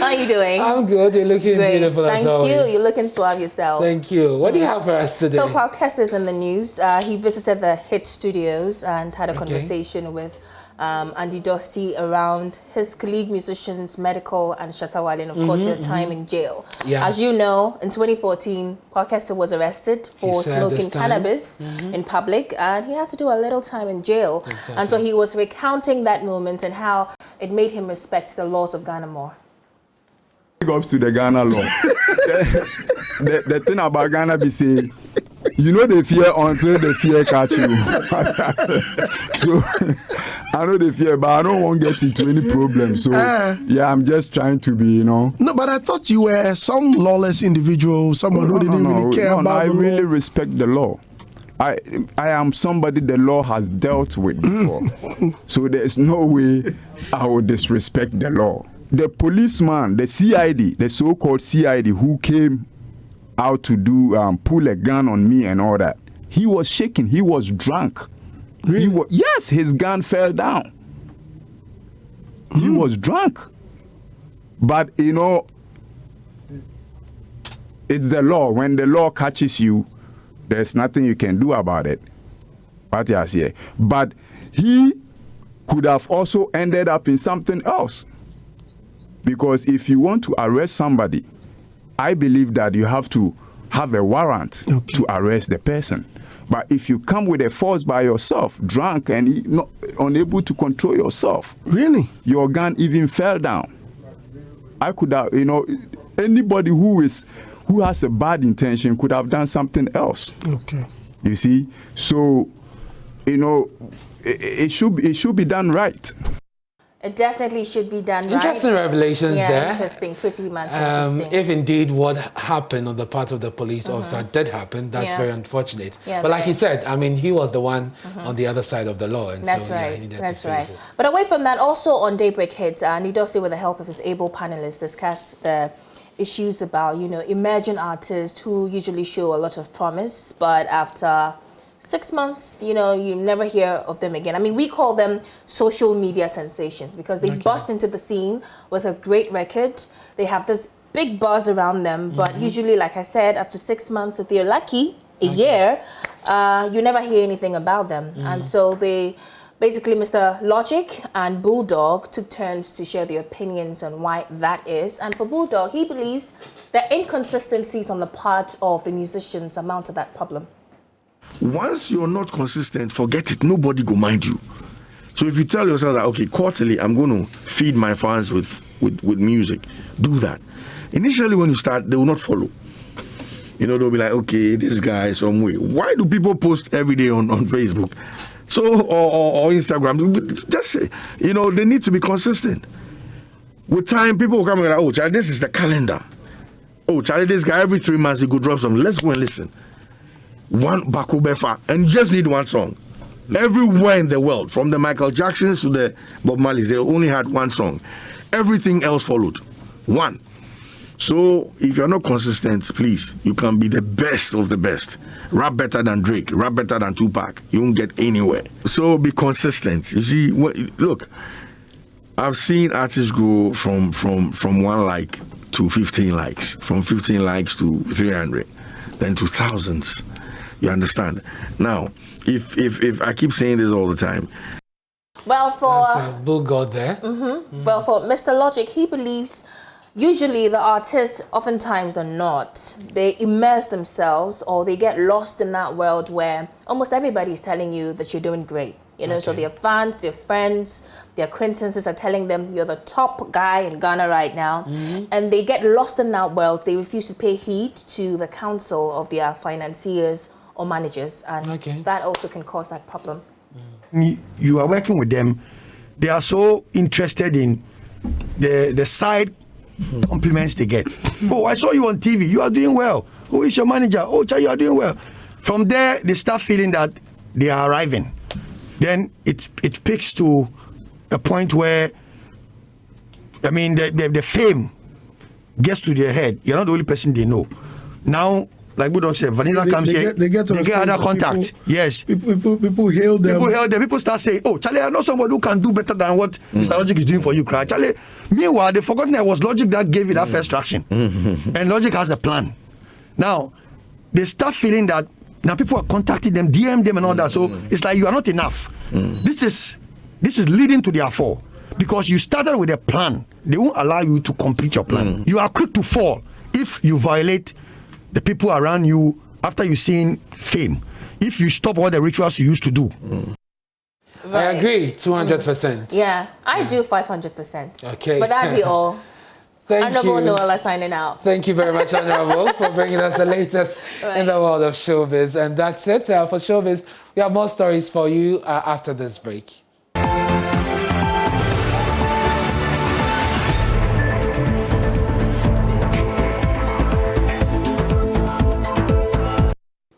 How are you doing? I'm good. You're looking beautiful as always. Thank you. You're looking suave yourself. Thank you. What do you have for us today? So Paul Kessler's in the news. He visited the HIT studios and had a conversation with Andy Dosty around his colleague musicians, Medical and Shatawale, and of course their time in jail. Yeah. As you know, in 2014, Paul Kessler was arrested for smoking cannabis in public, and he had to do a little time in jail. Exactly. And so he was recounting that moment and how it made him respect the laws of Ghana more. Big ups to the Ghana law. the thing about Ghana be say, you know they fear until the fear catch you. So I know they fear, but I don't want to get into any problem. So, yeah, I'm just trying to be, you know. No, but I thought you were some lawless individual, someone who didn't really care about I the really law. respect the law. I am somebody the law has dealt with before. So there's no way I would disrespect the law. The policeman, the CID, the so-called CID who came out to do pull a gun on me and all that, he was shaking, he was drunk. Really? Yes, his gun fell down. He was drunk. But you know, it's the law. When the law catches you, there's nothing you can do about it. But yes, yeah. But he could have also ended up in something else. Because if you want to arrest somebody, I believe that you have to have a warrant to arrest the person. But if you come with a force by yourself, drunk and not unable to control yourself, really, your gun even fell down. I could have, you know, anybody who has a bad intention could have done something else. Okay. You see, so you know, it should be done right. It definitely should be done right. Interesting revelations there. Interesting, pretty much interesting. If indeed what happened on the part of the police officer did happen, that's very unfortunate. Yeah, but like you said, I mean, he was the one on the other side of the law. And that's so, right. Yeah, he needed That's to right. face it. But away from that, also on Daybreak Hits, Nidosi, with the help of his able panelists, discussed the issues about, you know, emerging artists who usually show a lot of promise, but after 6 months, you know, you never hear of them again. I mean, we call them social media sensations because they bust into the scene with a great record. They have this big buzz around them, but usually, like I said, after 6 months, if they're lucky, a year, you never hear anything about them. And so they basically, Mr. Logic and Bulldog took turns to share their opinions on why that is. And for Bulldog, he believes that inconsistencies on the part of the musicians amount to that problem. Once you're not consistent, forget it. Nobody go mind you. So if you tell yourself that, okay, quarterly, I'm going to feed my fans with music, do that. Initially, when you start, they will not follow. You know, they'll be like, okay, this guy some way. Why do people post every day on Facebook? So, or Instagram? Just, you know, they need to be consistent. With time, people will come and go, oh, Charlie, this is the calendar. Oh, Charlie, this guy, every 3 months, he could drop something. Let's go and listen. One Baku Befa, and you just need one song. Everywhere in the world, from the Michael Jacksons to the Bob Marleys, they only had one song. Everything else followed. One. So if you're not consistent, please, you can be the best of the best. Rap better than Drake, rap better than Tupac. You won't get anywhere. So be consistent. You see, look, I've seen artists go from 1 like to 15 likes, from 15 likes to 300, then to thousands. You understand? Now, if I keep saying this all the time. Well, for Bulldog there. Well, for Mr. Logic, he believes usually the artists, oftentimes they're not. They immerse themselves or they get lost in that world where almost everybody's telling you that you're doing great. You know, so their fans, their friends, their acquaintances are telling them you're the top guy in Ghana right now. And they get lost in that world. They refuse to pay heed to the counsel of their financiers or managers. And that also can cause that problem. You are working with them. They are so interested in the side compliments they get. Oh, I saw you on TV. You are doing well. Who is your manager? Oh, Charlie, you are doing well. From there, they start feeling that they are arriving. Then it picks to a point where, I mean, the fame gets to their head. You're not the only person they know. Now, like Budok said, Vanilla comes here. They get other contacts. Yes. People hail them. People hail them. People start saying, oh, Charlie, I know somebody who can do better than what Mr. Logic is doing for you, Cry. Charlie, meanwhile, they've forgotten that it was Logic that gave you that first traction. And Logic has a plan. Now, they start feeling that now people are contacting them, DM them and all that. So it's like you are not enough. This is leading to their fall. Because you started with a plan. They won't allow you to complete your plan. You are quick to fall if you violate the people around you after you've seen fame. If you stop all the rituals you used to do. I agree, 200%. Yeah, I do 500%. Okay. But that'd be all. Thank Honorable you. Noella signing out. Thank you very much, Honorable, for bringing us the latest in the world of showbiz. And that's it for Showbiz. We have more stories for you after this break.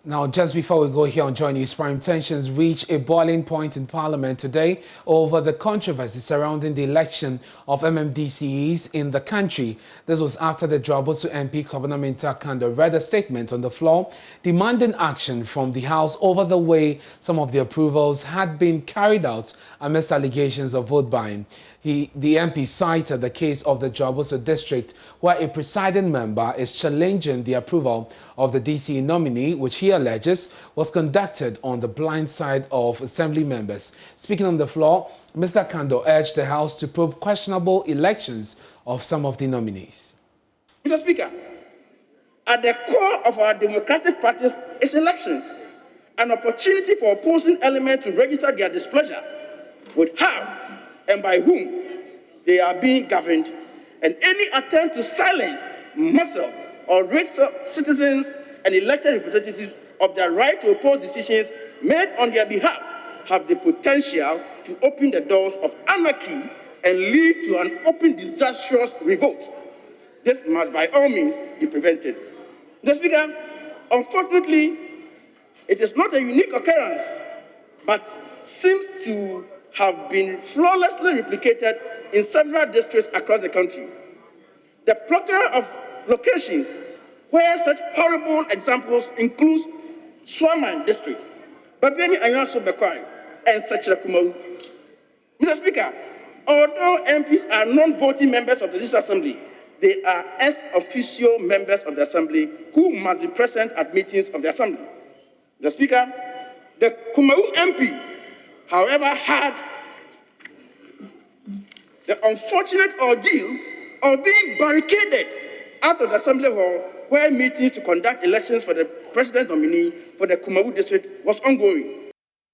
Now, just before we go here on Joy News Prime, tensions reach a boiling point in Parliament today over the controversy surrounding the election of MMDCEs in the country. This was after the Jobosu MP Akumadan Kando read a statement on the floor demanding action from the House over the way some of the approvals had been carried out amidst allegations of vote buying. The MP cited the case of the Jobosu district where a presiding member is challenging the approval of the DCE nominee, which he alleges was conducted on the blind side of assembly members. Speaking on the floor, Mr. Kando urged the House to probe questionable elections of some of the nominees. Mr. Speaker, at the core of our democratic practice is elections, an opportunity for opposing elements to register their displeasure with how and by whom they are being governed, and any attempt to silence, muzzle, or rid citizens and elected representatives of their right to oppose decisions made on their behalf have the potential to open the doors of anarchy and lead to an open disastrous revolt. This must by all means be prevented. Mr. Speaker, unfortunately, it is not a unique occurrence, but seems to have been flawlessly replicated in several districts across the country. The plethora of locations where such horrible examples include Swaman District, Babeni Anyanso Bekwai, and Sachirakumawu. Mr. Speaker, although MPs are non-voting members of the District Assembly, they are ex officio members of the Assembly who must be present at meetings of the Assembly. Mr. Speaker, the Kumawu MP, however, had the unfortunate ordeal of being barricaded out of the Assembly Hall where meetings to conduct elections for the president nominee for the Kumawu district was ongoing.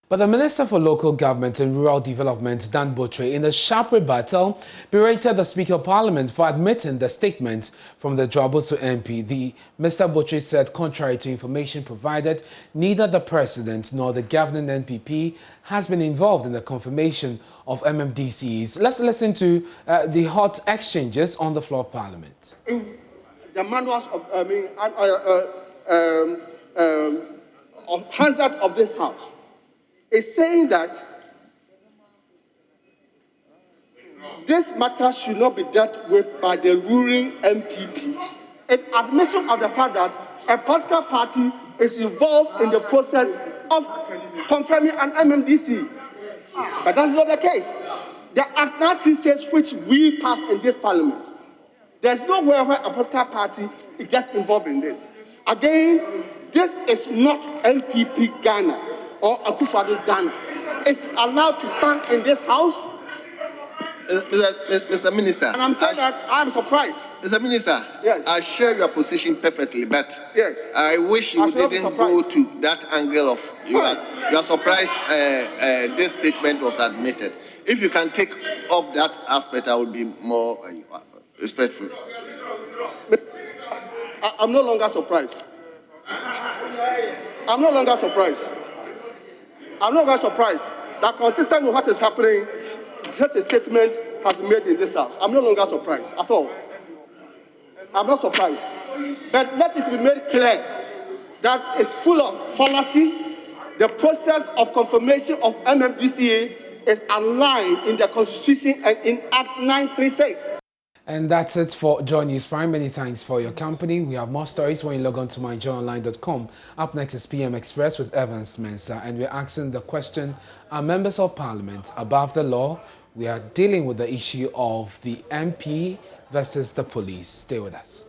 But the Minister for Local Government and Rural Development, Dan Botre, in a sharp rebuttal, berated the Speaker of Parliament for admitting the statement from the Jobosu MP. Mr. Botre said, contrary to information provided, neither the President nor the governing NPP has been involved in the confirmation of MMDCEs. Let's listen to the hot exchanges on the floor of Parliament. In the manuals of, Hansard of this House, is saying that this matter should not be dealt with by the ruling MPP. It's admission of the fact that a political party is involved in the process of confirming an MMDC. But that's not the case. The Act 96 which we passed in this Parliament, there's nowhere where a political party gets involved in this. Again, this is not MPP Ghana or Akufado's Ghana. It's allowed to stand in this House. Mr. Minister. And I'm saying that I'm surprised. Mr. Minister, yes. I share your position perfectly, but yes. I wish you didn't go to that angle of you are surprised this statement was admitted. If you can take off that aspect, I would be more respectful. I'm no longer surprised. I'm no longer surprised. I'm not very surprised that consistent with what is happening, such a statement has been made in this House. I'm no longer surprised at all. I'm not surprised. But let it be made clear that it's full of fallacy. The process of confirmation of MMDCA is aligned in the Constitution and in Act 936. And that's it for Joy News Prime. Many thanks for your company. We have more stories when you log on to myjoyonline.com. Up next is PM Express with Evans Mensah, and we're asking the question, are members of Parliament above the law? We are dealing with the issue of the MP versus the police. Stay with us.